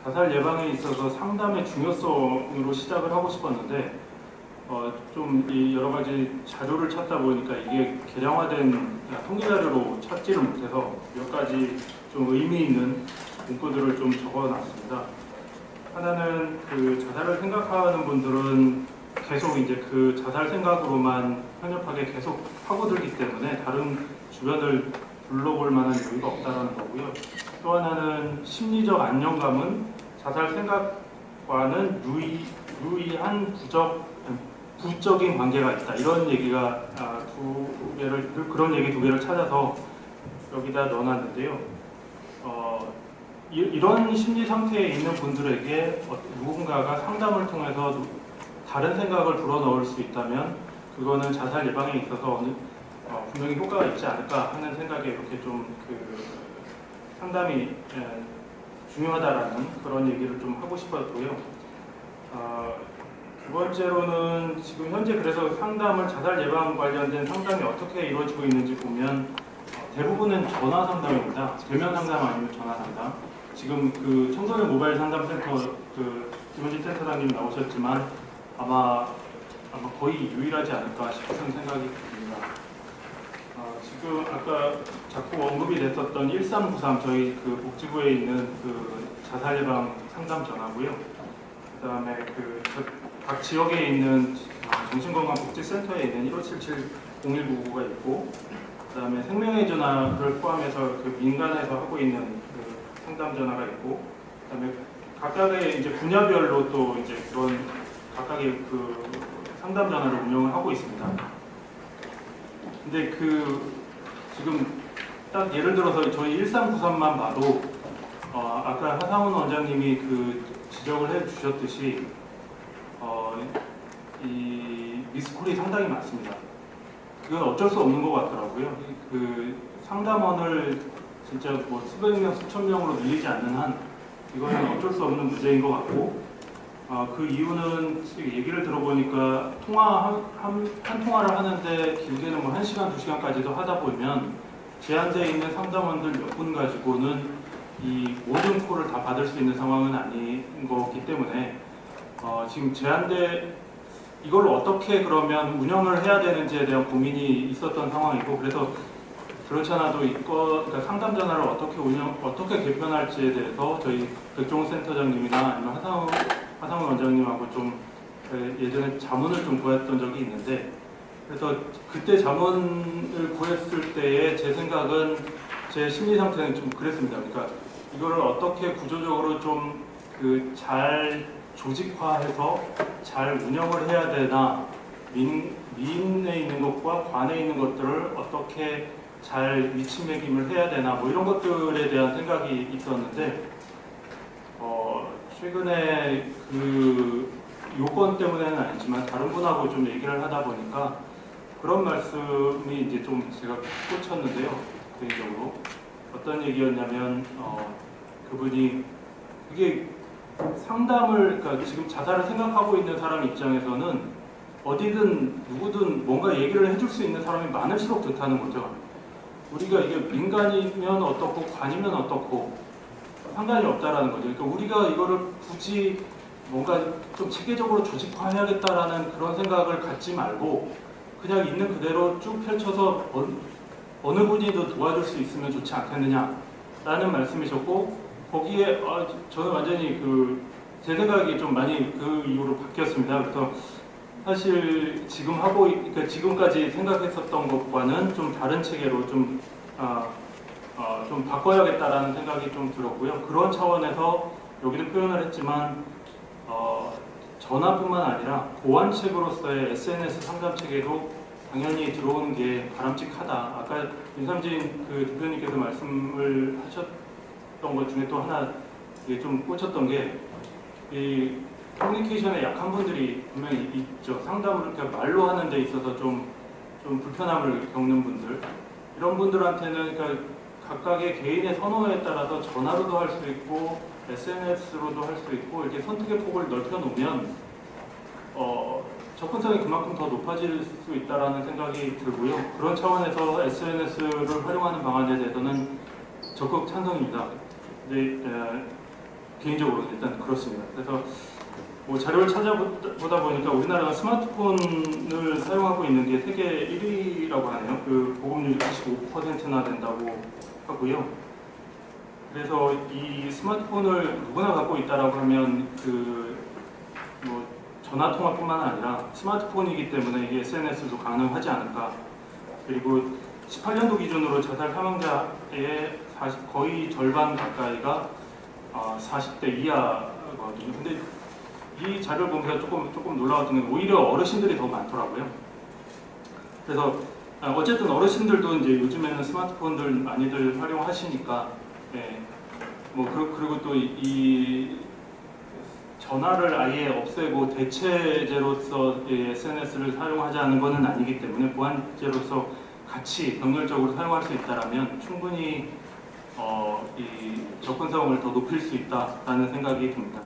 자살 예방에 있어서 상담의 중요성으로 시작을 하고 싶었는데 좀 여러 가지 자료를 찾다 보니까 이게 개량화된 통계 자료로 찾지를 못해서 몇 가지 좀 의미 있는 문구들을 좀 적어놨습니다. 하나는 그 자살을 생각하는 분들은 계속 이제 그 자살 생각으로만 편협하게 계속 파고들기 때문에 다른 주변을 둘러볼 만한 여유가 없다는 거고요. 또 하나는 심리적 안정감은 자살 생각과는 유의한 부적인 관계가 있다. 이런 얘기가 그런 얘기 두 개를 찾아서 여기다 넣어놨는데요. 이런 심리 상태에 있는 분들에게 누군가가 상담을 통해서 다른 생각을 불어넣을 수 있다면 그거는 자살 예방에 있어서 분명히 효과가 있지 않을까 하는 생각에 이렇게 좀 상담이 중요하다라는 그런 얘기를 좀 하고 싶었고요. 두 번째로는 지금 현재 그래서 자살 예방 관련된 상담이 어떻게 이루어지고 있는지 보면 대부분은 전화 상담입니다. 대면 상담 아니면 전화 상담. 지금 그 청소년 모바일 상담센터 김원진 센터장님 나오셨지만 아마 거의 유일하지 않을까 싶은 생각이 듭니다. 지금 아까 자꾸 언급이 됐었던 1393 저희 그 복지부에 있는 그 자살 예방 상담 전화고요. 그다음에 각 지역에 있는 정신건강복지센터에 있는 1577-0199가 있고, 그다음에 생명의 전화를 포함해서 그 민간에서 하고 있는 그 상담 전화가 있고, 그다음에 각각의 이제 분야별로 또 이제 그런 각각의 그 상담 전화를 운영을 하고 있습니다. 근데 지금 딱 예를 들어서 저희 1393만 봐도 아까 하상훈 원장님이 지적을 해주셨듯이 이 미스콜이 상당히 많습니다. 그건 어쩔 수 없는 것 같더라고요. 그 상담원을 진짜 뭐 수백 명, 수천 명으로 늘리지 않는 한 이거는 어쩔 수 없는 문제인 것 같고, 그 이유는 얘기를 들어보니까 한 통화를 하는데 길게는 뭐 1시간, 2시간까지도 하다 보면 제한되어 있는 상담원들 몇 분 가지고는 이 모든 콜을 다 받을 수 있는 상황은 아닌 거기 때문에 지금 이걸 어떻게 그러면 운영을 해야 되는지에 대한 고민이 있었던 상황이고, 그래서 그렇지 않아도 그러니까 상담 전화를 어떻게 개편할지에 대해서 저희 백종훈 센터장님이나 아니면 하상훈 원장님하고 좀 예전에 자문을 좀 구했던 적이 있는데, 그래서 그때 자문을 구했을 때의 제 생각은 제 심리 상태는 좀 그랬습니다. 그러니까 이거를 어떻게 구조적으로 좀 잘 조직화해서 잘 운영을 해야 되나, 민에 있는 것과 관에 있는 것들을 어떻게 잘 위치매김을 해야 되나, 뭐 이런 것들에 대한 생각이 있었는데, 최근에 그 요건 때문에는 아니지만 다른 분하고 좀 얘기를 하다 보니까 그런 말씀이 이제 좀 제가 꽂혔는데요. 개인적으로 어떤 얘기였냐면 그분이 이게 그러니까 지금 자살을 생각하고 있는 사람 입장에서는 어디든 누구든 뭔가 얘기를 해줄 수 있는 사람이 많을수록 좋다는 거죠. 우리가 이게 민간이면 어떻고 관이면 어떻고 상관이 없다라는 거죠. 그러니까 우리가 이거를 굳이 뭔가 좀 체계적으로 조직화해야겠다라는 그런 생각을 갖지 말고 그냥 있는 그대로 쭉 펼쳐서 어느 분이도 도와줄 수 있으면 좋지 않겠느냐라는 말씀이셨고, 거기에 저는 완전히 제 생각이 좀 많이 그 이후로 바뀌었습니다. 그래서 사실 그러니까 지금까지 생각했었던 것과는 좀 다른 체계로 좀 바꿔야겠다라는 생각이 좀 들었고요. 그런 차원에서 여기도 표현을 했지만 전화뿐만 아니라 보완책으로서의 SNS 상담 체계도 당연히 들어오는 게 바람직하다. 아까 윤삼진 대표님께서 말씀을 하셨던 것 중에 또 하나 좀 꽂혔던 게 이 커뮤니케이션에 약한 분들이 분명히 있죠. 상담을 이렇게 말로 하는 데 있어서 좀 불편함을 겪는 분들, 이런 분들한테는 그러니까 각각의 개인의 선호에 따라서 전화로도 할 수 있고 SNS로도 할 수 있고 이렇게 선택의 폭을 넓혀 놓으면 접근성이 그만큼 더 높아질 수 있다라는 생각이 들고요. 그런 차원에서 SNS를 활용하는 방안에 대해서는 적극 찬성입니다. 근데 개인적으로 일단 그렇습니다. 그래서 뭐 자료를 찾아보다 보니까 우리나라가 스마트폰을 사용하고 있는 게 세계 1위라고 하네요. 그 보급률이 95%나 된다고 하고요. 그래서 이 스마트폰을 누구나 갖고 있다라고 하면 뭐 전화 통화뿐만 아니라 스마트폰이기 때문에 이게 SNS도 가능하지 않을까. 그리고 18년도 기준으로 자살 사망자의 거의 절반 가까이가 40대 이하거든요. 근데 이 자료를 보면서 조금 놀라웠던 건 오히려 어르신들이 더 많더라고요. 그래서 어쨌든 어르신들도 이제 요즘에는 스마트폰들 많이들 활용하시니까, 네. 뭐 그리고 또 이 전화를 아예 없애고 대체제로서 SNS를 사용하지 않은 것은 아니기 때문에 보완제로서 같이 병렬적으로 사용할 수 있다라면 충분히 이 접근성을 더 높일 수 있다라는 생각이 듭니다.